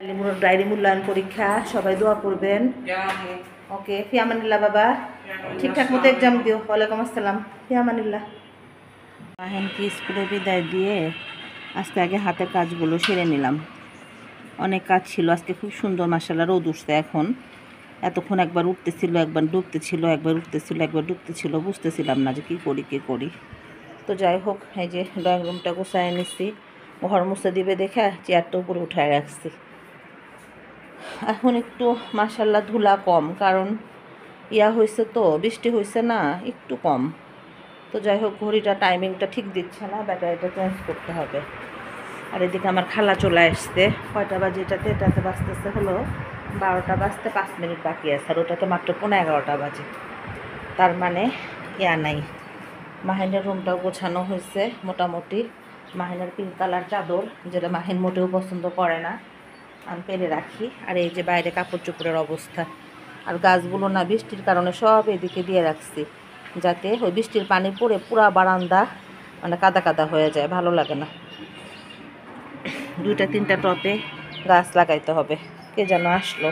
Diary মূল্যায়ন পরীক্ষা, সবাই দোয়া করবেন। ওকে, ফি আমানিল্লাহ বাবা, ঠিকঠাক মতো এক্সাম দিও। ওয়ালাইকুম আসসালাম, ফি আমানিল্লাহ। মাহিনকে স্কুলে বিদায় দিয়ে আজকে আগে হাতের কাজগুলো সেরে নিলাম। অনেক কাজ ছিল আজকে, খুব সুন্দর মাশাআল্লাহ রোদ উঠছে এখন। এতক্ষণ একবার উঠতেছিল, একবার ডুবতেছিল, একবার উঠতেছিল, একবার ডুবতেছিল, বুঝতেছিলাম না যে কী করি। তো যাই হোক, এই যে ড্রয়িং রুমটা গোছায় নিচ্ছি, ঘর মুছে দিবে দেখে চেয়ারটা উপরে উঠায় রাখছি। এখন একটু মাশাআল্লাহ ধুলা কম, কারণ হয়েছে তো, বৃষ্টি হয়েছে না, একটু কম। তো যাই হোক, ঘড়িটা টাইমিংটা ঠিক দিচ্ছে না, ব্যাটারিটা চেঞ্জ করতে হবে। আর এদিকে আমার খালা চলে আসছে। কয়টা বাজে এটাতে বাজতেছে হলো 12টা বাজতে 5 মিনিট বাকি আছে, আর ওটাতে মাত্র 11:15 বাজে। তার মানে নাই। মাহিনের রুমটাও গোছানো হয়েছে মোটামুটি। মাহিনের পিঙ্ক কালার চাদর, যেটা মাহিন মোটেও পছন্দ করে না, আমি পেরে রাখি। আর এই যে বাইরে কাপড় চোপড়ের অবস্থা, আর গাছগুলো না বৃষ্টির কারণে সব এদিকে দিয়ে রাখছি, যাতে ওই বৃষ্টির পানি পড়ে পুরা বারান্দা মানে কাদা কাদা হয়ে যায়, ভালো লাগে না। 2-3টা টপে গাছ লাগাইতে হবে। কে যেন আসলো,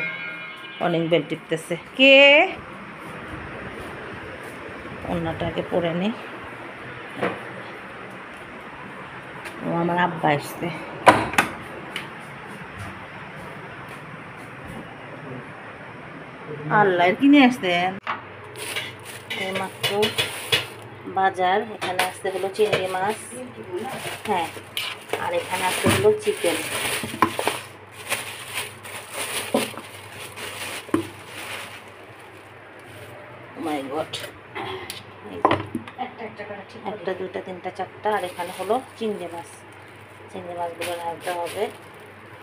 অনেক বেল টিপতেছে। কে? অন্যটাকে পরে নি। ও আমার আব্বা আসছে। আল্লাহ, কিনে আসছেন মাত্র বাজার। এখানে আসতে হলো চিংড়ি মাছ, হ্যাঁ, আর এখানে আসতে হলো চিকেন। মাই গড, 1, 2, 3, 4টা। আর এখানে হলো চিংড়ি মাছগুলো রাখতে হবে।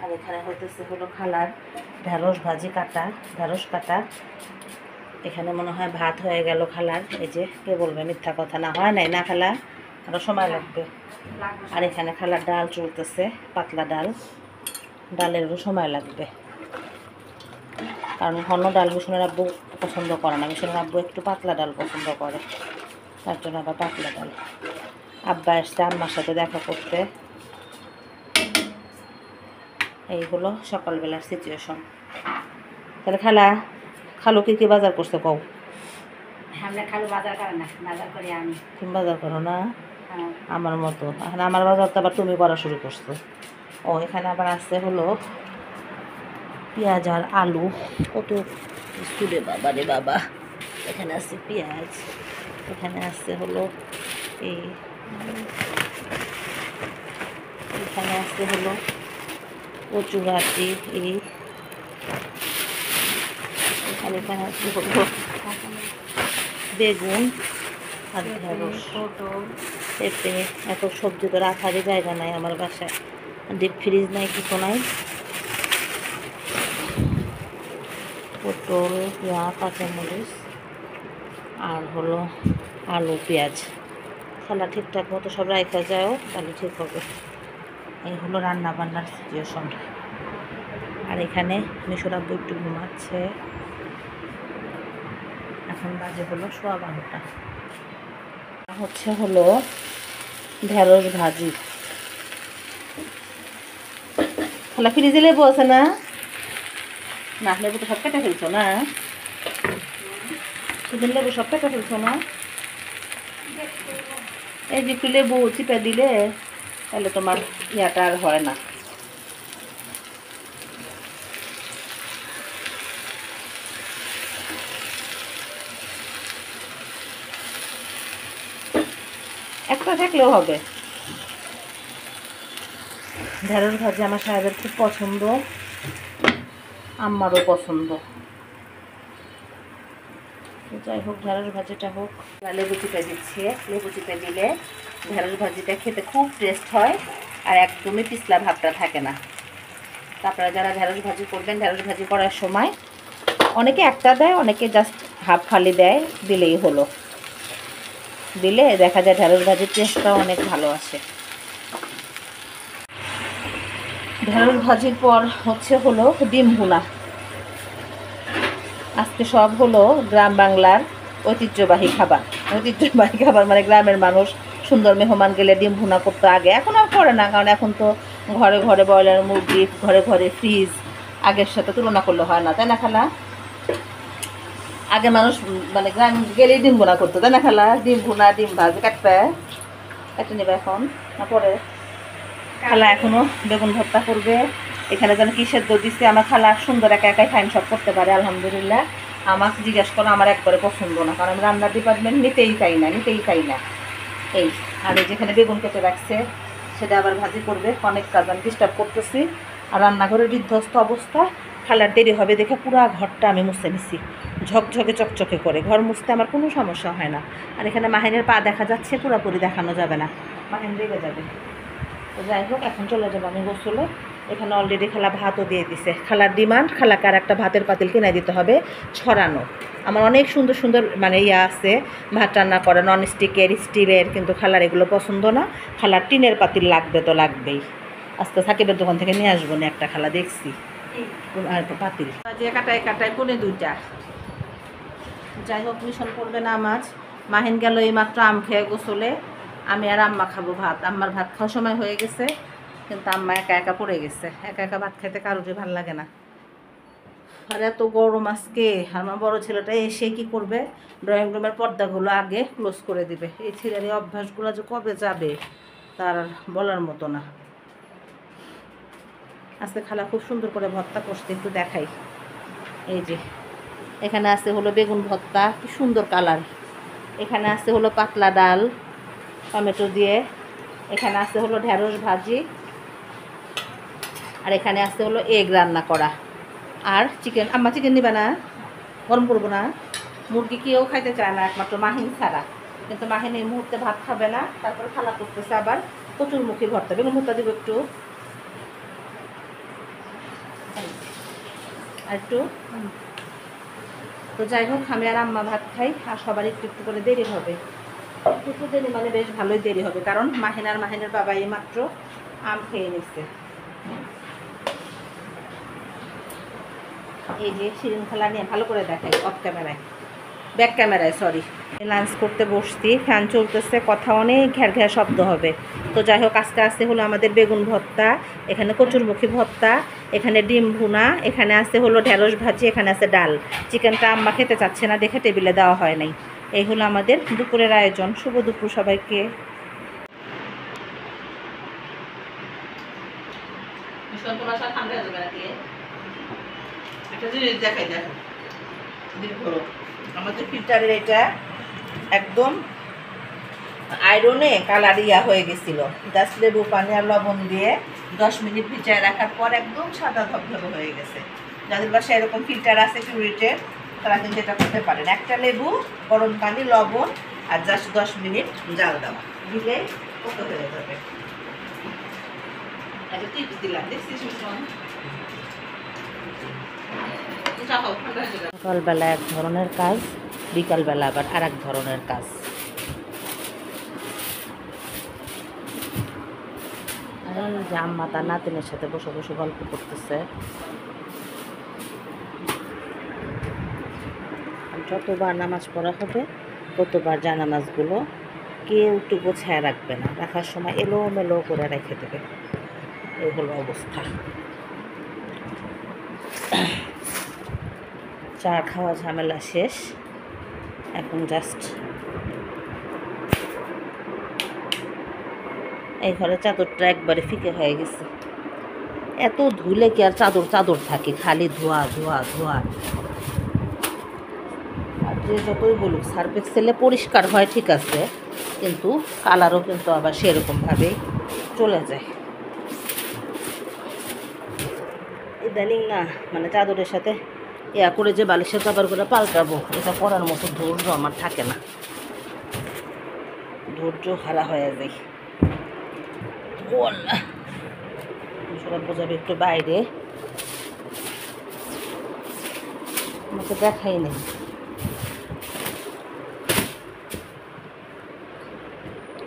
আর এখানে হতেছে হলো খালার ঢেঁড়স কাটা। এখানে মনে হয় ভাত হয়ে গেল খালার। এই যে কে বলবে মিথ্যা কথা, না হয় নাই না খালা, আরও সময় লাগবে। আর এখানে খালার ডাল চলতেছে, পাতলা ডালেরও সময় লাগবে, কারণ ঘন ডাল মিশনের আব্বু পছন্দ করে না। মিশনের আব্বু একটু পাতলা ডাল পছন্দ করে, তার জন্য আবার পাতলা ডাল। আব্বা এসছে আম্মার সাথে দেখা করতে। এই হলো সকালবেলার সিচুয়েশন। তাহলে খালু কি বাজার করছে কও? খালু বাজার করে না, বাজার করি আমি। তুমি বাজার করো না? আমার মতো। এখন আমার বাজার তো আবার তুমি করা শুরু করছো। ও, এখানে আবার আছে হলো পেঁয়াজ আর আলু। কত স্কুলে বাবা রে বাবা। এখানে আছে পেঁয়াজ, এখানে আছে হলো এখানে আছে হলো কচুরাটি, এখানে আছে হলো বেগুন আর ঢেঁড়স, পেঁপে। এত সবজি তো রাখারই জায়গা নাই আমার বাসায়, ডিপ ফ্রিজ নাই, কিছু নাই। পটল, কাঁচামরিচ আর হলো আলু, পেঁয়াজ। খালা ঠিকঠাক মতো সব রাখা যায়ও, তাহলে ঠিক হবে। এই হলো রান্না বান্নার সিচুয়েশন। আর এখানে মিশর আব্বু একটু ঘুমাচ্ছে। এখন বাজে হলো 12:15। হচ্ছে হলো ঢেঁড়স ভাজি। খালা ফ্রিজে লেবু আছে না? না, লেবু তো সব কেটে ফেলছো না? সেদিন লেবু সব কেটে ফেলছো না? এই যে একটু লেবু চিপে দিলে তাহলে তোমার ইয়াটা আর হয় না। একটা থাকলেও হবে। ঢেঁড়স ভাজি আমার সাহেবের খুব পছন্দ, আম্মারও পছন্দ। যাই হোক, ঢেঁড়স ভাজিটা হোক। লেবু চিপে দিচ্ছি। লেবু চিপে দিলে ঢেঁড়স ভাজিটা খেতে খুব টেস্ট হয়, আর একদমই পিছলা ভাবটা থাকে না। তারপরে যারা ঢেঁড়স ভাজি করবেন, ঢেঁড়স ভাজি করার সময় অনেকে একটা দেয়, অনেকে জাস্ট হাফ ফালি দেয়, দিলেই হলো। দিলে দেখা যায় ঢেঁড়স ভাজির টেস্টটাও অনেক ভালো আসে। ঢেঁড়স ভাজির পর হচ্ছে হলো ডিম ভুনা। আজকে সব হলো গ্রাম বাংলার ঐতিহ্যবাহী খাবার মানে গ্রামের মানুষ সুন্দর মেহমান গেলে ডিম ভুনা করতো আগে, এখন আর করে না, কারণ এখন তো ঘরে ঘরে ব্রয়লার মুরগি, ঘরে ঘরে ফ্রিজ, আগের সাথে তুলনা করলে হয় না, তাই না খালা? আগে মানুষ মানে গ্রাম গেলেই ডিম ভুনা করতো, তাই না খালা? ডিম ভুনা, ডিম ভাজি কেটে নেবে এখন না পরে? খালা এখনো বেগুন ভর্তা করবে। এখানে যেন কি সেদ্ধ দিচ্ছে, আমার খালা সুন্দর একা একাই ফাইন সব করতে পারে আলহামদুলিল্লাহ। আমাকে জিজ্ঞাসা করো, আমার একবারে পছন্দ না, কারণ আমি রান্নার ডিপার্টমেন্ট নিতেই চাই না। এই আর এই যেখানে বেগুন কেটে রাখছে সেটা আবার ভাজি করবে, অনেক কাজ আমি ডিস্টার্ব করতেছি। আর রান্নাঘরের বিধ্বস্ত অবস্থা, খালার দেরি হবে দেখে পুরা ঘরটা আমি মুছে নিছি ঝকঝকে চকচকে করে। ঘর মুছতে আমার কোনো সমস্যা হয় না। আর এখানে মাহিনের পা দেখা যাচ্ছে, পুরোপুরি দেখানো যাবে না, মাহিন রেগে যাবে। তো যাই হোক, এখন চলে যাবো আমি গোসলে। এখানে অলরেডি খালা ভাতও দিয়ে দিছে। খালার ডিমান্ড, খালাকে আর একটা ভাতের পাতিল কিনে দিতে হবে ছড়ানো। আমার অনেক সুন্দর সুন্দর মানে আছে ভাত রান্না করে, নন স্টিকের, স্টিলের, কিন্তু খালার এগুলো পছন্দ না। খালার টিনের পাতিল লাগবে তো লাগবেই। আজকে সাকিবের দোকান থেকে নিয়ে আসবো না একটা, খালা দেখছি আর পাতিল কাটায় কোনে 2টা। যাই হোক, মিশন করবে না মাছ। মাহিন গেল এই মাত্র আম খেয়ে গোসলে। আমি আর আম্মা খাবো ভাত। আম্মার ভাত খাওয়ার সময় হয়ে গেছে, কিন্তু আম্মা একা একা পড়ে গেছে। একা একা ভাত খেতে কারোরই ভালো লাগে না। আর এত গরম আজকে। আমার বড় ছেলেটা এসে কি করবে, ড্রয়িং রুমের পর্দাগুলো আগে ক্লোজ করে দিবে। এই ছেলের এই অভ্যাসগুলো যে কবে যাবে তার বলার মতো না। আজকে খালা খুব সুন্দর করে ভর্তা করতে, একটু দেখাই। এই যে এখানে আছে হলো বেগুন ভর্তা, কি সুন্দর কালার। এখানে আছে হলো পাতলা ডাল টমেটো দিয়ে। এখানে আছে হলো ঢেঁড়স ভাজি। আর এখানে আছে হলো এগ রান্না করা। আর চিকেন। আম্মা চিকেন নিবে না, গরম করবো না। মুরগি কেউ খাইতে চায় না একমাত্র মাহিন ছাড়া। কিন্তু মাহিন এই মুহূর্তে ভাত খাবে না। তারপরে খালা করতেছে আবার কচুরমুখী ভর্তা। বেগুন ভর্তা দিব একটু, আর একটু। তো যাই হোক, আমি আর আম্মা ভাত খাই। আর সবার একটু একটু করে দেরি হবে, একটু দেরি মানে বেশ ভালোই দেরি হবে, কারণ মাহিনের বাবা এই মাত্র আম খেয়ে নিচ্ছে। এই যে শিরিন খালা নিয়ে ভালো করে দেখাই, অফ ক্যামেরায়, ব্যাক ক্যামেরায়, সরি। লাঞ্চ করতে বসছি, ফ্যান চলতেছে, কথা অনেক ঘ্যার ঘ্যার শব্দ হবে। তো যাই হোক, আজকে আসতে হলো আমাদের বেগুন ভর্তা, এখানে কচুরমুখী ভর্তা, এখানে ডিম ভুনা, এখানে আছে হলো ঢেঁড়স ভাজি, এখানে আছে ডাল। চিকেনটা আম্মা খেতে চাচ্ছে না দেখে টেবিলে দেওয়া হয় নাই। এই হলো আমাদের দুপুরের আয়োজন। শুভ দুপুর সবাইকে। একটা জিনিস দেখাই, দেখো আমাদের ফিল্টারের এটা একদম আয়রনে কালার হয়ে গেছিল। জাস্ট লেবু পানি আর লবণ দিয়ে 10 মিনিট ভিজায় রাখার পর একদম সাদা ধবধবে হয়ে গেছে। যাদের বাসায় এরকম ফিল্টার আছে পিউরিটের, তারা কিন্তু এটা করতে পারেন। একটা লেবু, গরম পানি, লবণ আর জাস্ট 10 মিনিট জাল দেওয়া দিলে কত হয়ে যাবে। একটা টিপস দিলাম, দেখছিস? সকালবেলা এক ধরনের কাজ, বিকালবেলা আবার আর এক ধরনের কাজ। যে আম্মা তার নাতিনের সাথে বসে বসে গল্প করতেছে। যতবার নামাজ পড়া হবে ততবার জানামাজগুলো কেউ একটু গোছায় রাখবে না, রাখার সময় এলোমেলো করে রেখে দেবে। এই হলো অবস্থা। চা খাওয়া ঝামেলা শেষ, এখন জাস্ট এই ঘরের চাদরটা একবারে ফিকে হয়ে গেছে। এত ধুলে কি আর চাদর থাকে, খালি ধোয়া ধোয়া ধোয়া। আর যে যতই বলুক সার্ফ এক্সেলে পরিষ্কার হয় ঠিক আছে, কিন্তু কালারও কিন্তু আবার সেরকমভাবেই চলে যায়। ইদানিং না মানে চাদরের সাথে করে যে বালিশের কাপড়গুলো পাল্টাবো, এটা করার মতো ধৈর্য আমার থাকে না, ধৈর্য হারা হয়ে যায়। সব বোঝাবে একটু বাইরে, আমাকে দেখাই নেই।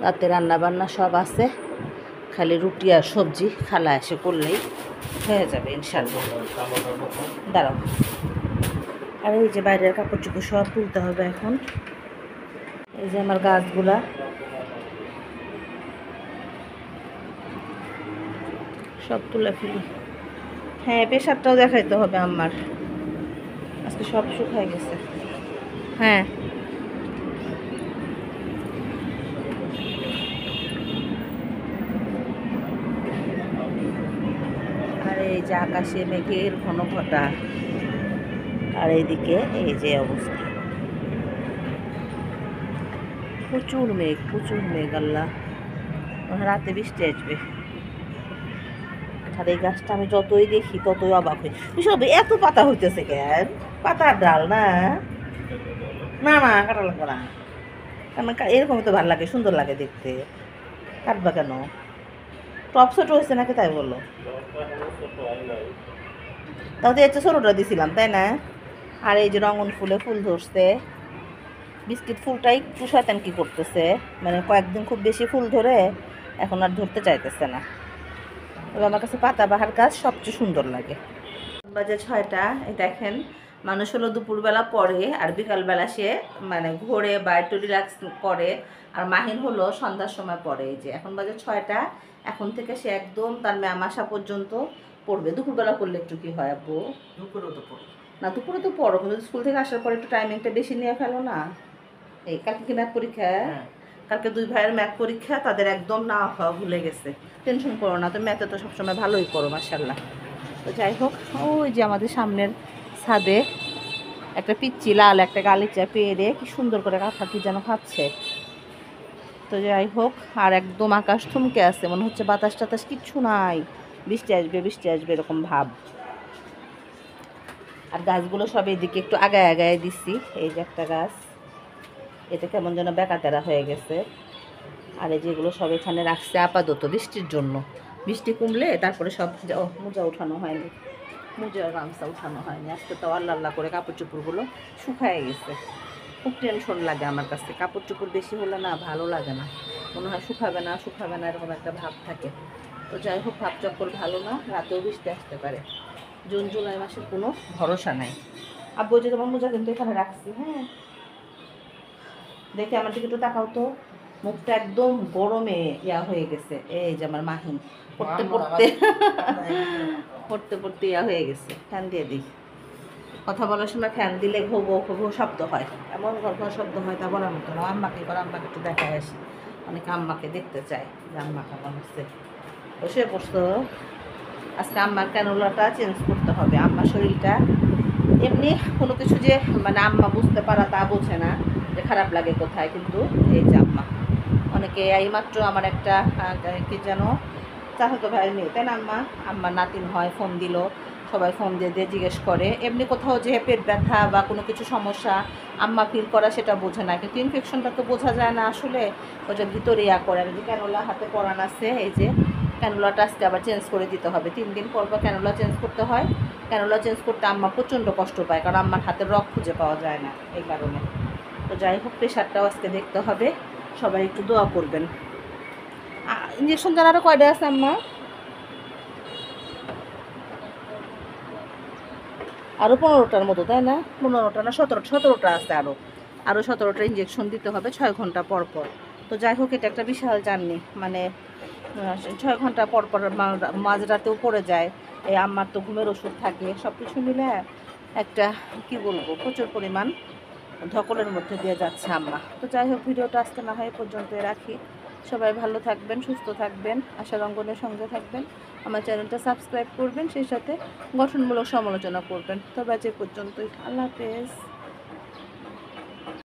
রাতে রান্না বান্না সব আছে, খালি রুটি আর সবজি খালা এসে করলেই হয়ে যাবে ইনশাল্লাহ। দাঁড়াও। আর এই যে বাইরের কাপড় চোপড় সব তুলতে হবে এখন। এই যে আমার গাছগুলা সব তুলে ফেলি, হ্যাঁ প্রেশারটাও দেখাইতে হবে আমার, আজকে সব শুকায় গেছে। হ্যাঁ আর এই যে আকাশে মেঘের ঘন ঘটা, আর এইদিকে এই যে অবস্থা, প্রচুর মেঘ প্রচুর মেঘ। আল্লাহ, রাতে বৃষ্টি আসবে। আর এই গাছটা আমি যতই দেখি ততই অবাক হই, বিশাল এত পাতা হইতেছে কেন? পাতার ডাল না, না না কাটা লাগবে না, এরকম তো ভালো লাগে, সুন্দর লাগে দেখতে, কাটবা কেন? টপ ছোট হয়েছে নাকি তাই বললো? তাহলে এর চেয়ে ছোটোটা দিছিলাম তাই না? আর এই যে রঙন ফুলে ফুল ধরছে, বিস্কিট ফুলটা একটু শয়তান কি করতেছে, মানে কয়েকদিন খুব বেশি ফুল ধরে এখন আর ধরতে চাইতেছে না। তবে আমার কাছে পাতাবাহার গাছ সবচেয়ে সুন্দর লাগে। বাজে 6টা, এই দেখেন মানুষ হলো দুপুরবেলা পড়ে আর বিকালবেলা সে মানে ঘোরে বা একটু রিল্যাক্স করে, আর মাহিন হলো সন্ধ্যার সময় পড়ে। এই যে এখন বাজে 6টা, এখন থেকে সে একদম তার ম্যাম আসা পর্যন্ত পড়বে। দুপুরবেলা পড়লে একটু কি হয় আব্বু? দুপুরেও তো পড়ো না, দুপুরে তো পড়ো, কিন্তু স্কুল থেকে আসার পরে একটু টাইমিংটা বেশি নিয়ে ফেলো না। এই কালকে কি ম্যাথ পরীক্ষা? কালকে 2 ভাইয়ের ম্যাথ পরীক্ষা, তাদের একদম না হওয়া ভুলে গেছে। টেনশন করো না, তো ম্যাথে তো সবসময় ভালোই করো মাশাআল্লাহ। তো যাই হোক, ওই যে আমাদের সামনের ছাদে একটা পিচ্চি লাল একটা গালিচা পেয়ে কি সুন্দর করে কাঁথা কি যেন খাচ্ছে। তো যাই হোক, আর একদম আকাশ থমকে আছে, মনে হচ্ছে বাতাস টাতাস কিচ্ছু নাই, বৃষ্টি আসবে বৃষ্টি আসবে এরকম ভাব। আর গাছগুলো সব এদিকে একটু আগায় আগায় দিচ্ছি। এই যে একটা গাছ, এটা কেমন যেন বেকাতেরা হয়ে গেছে। আর এই যেগুলো সব এখানে রাখছে আপাতত বৃষ্টির জন্য, বৃষ্টি কমলে তারপরে সব। মোজা উঠানো হয়নি, মোজা গামছা উঠানো হয়নি আজকে, তো আল্লাহ আল্লাহ করে কাপড় চোপড়গুলো শুকায় গেছে। খুব টেনশন লাগে আমার কাছে, কাপড় চোপড় বেশি হলে না ভালো লাগে না, মনে হয় শুকাবে না শুকাবে না এরকম একটা ভাব থাকে। তো যাই হোক, ভাব চক্কর ভালো না, রাতেও বৃষ্টি আসতে পারে। জুন জুলাই মাসের কোনো ভরসা নাই। আব্বু যে তোমার মোজা কিন্তু এখানে রাখছি, হ্যাঁ দেখে আমার দিকে একটু তাকাও তো, মুখটা একদম গরমে ইয়া হয়ে গেছে। এই যে আমার মাহিন পড়তে পড়তে পড়তে পড়তে ইয়া হয়ে গেছে। ফ্যান দিয়ে দিই, কথা বলার সময় ফ্যান দিলে ঘোবো ঘোবো শব্দ হয়, এমন ঘর ঘর শব্দ হয় তা বলার মতো না। আম্মাকে এবার আম্মাকে একটু দেখায় আসি, অনেকে আম্মাকে দেখতে চায় যে আম্মা কেমন হচ্ছে। বসে পড়তো, আজকে আম্মার ক্যানোলাটা চেঞ্জ করতে হবে। আম্মার শরীরটা এমনি কোনো কিছু যে মানে আম্মা বুঝতে পারা তা বোঝে না যে খারাপ লাগে কোথায়, কিন্তু এই যে আম্মা অনেকে এইমাত্র আমার একটা কি যেন চাচাতো ভাইয়ের মেয়ে তাই না আম্মা, আম্মার নাতিন হয়, ফোন দিল, সবাই ফোন দিয়ে দিয়ে জিজ্ঞেস করে। এমনি কোথাও যে পেট ব্যথা বা কোনো কিছু সমস্যা আম্মা ফিল করা সেটা বোঝে না, কিন্তু ইনফেকশনটা তো বোঝা যায় না আসলে, ওটা ভিতরে ইয়া করে। আর যে ক্যানোলা হাতে পরান আছে, এই যে ক্যানোলাটা আজকে আবার চেঞ্জ করে দিতে হবে, 3 দিন পর পর ক্যানোলা চেঞ্জ করতে হয়। ক্যানোলা চেঞ্জ করতে আম্মা প্রচণ্ড কষ্ট পায়, কারণ আম্মার হাতের রক খুঁজে পাওয়া যায় না এই কারণে। তো যাই হোক, প্রেশারটাও আজকে দেখতে হবে, সবাই একটু দোয়া করবেন। ইঞ্জেকশন জানারও কয়টা আছে আম্মা? আরও 15টার মতো তাই না? 15টা না 17টা আছে, আরও 17টা ইঞ্জেকশন দিতে হবে 6 ঘন্টা পর পর। তো যাই হোক, এটা একটা বিশাল জার্নি, মানে 6 ঘন্টা পর পর মাঝরাতেও পড়ে যায়। এই আম্মার তো ঘুমের ওষুধ থাকে, সব কিছু মিলে একটা কি বলবো প্রচুর পরিমাণ ধকলের মধ্যে দিয়ে যাচ্ছে আম্মা। তো যাই হোক, ভিডিওটা আজকে না হয় পর্যন্ত রাখি। সবাই ভালো থাকবেন, সুস্থ থাকবেন, আশার অঙ্গনের সঙ্গে থাকবেন, আমার চ্যানেলটা সাবস্ক্রাইব করবেন, সেই সাথে গঠনমূলক সমালোচনা করবেন। তবে আজ এ পর্যন্তই, আল্লাহ হাফেজ।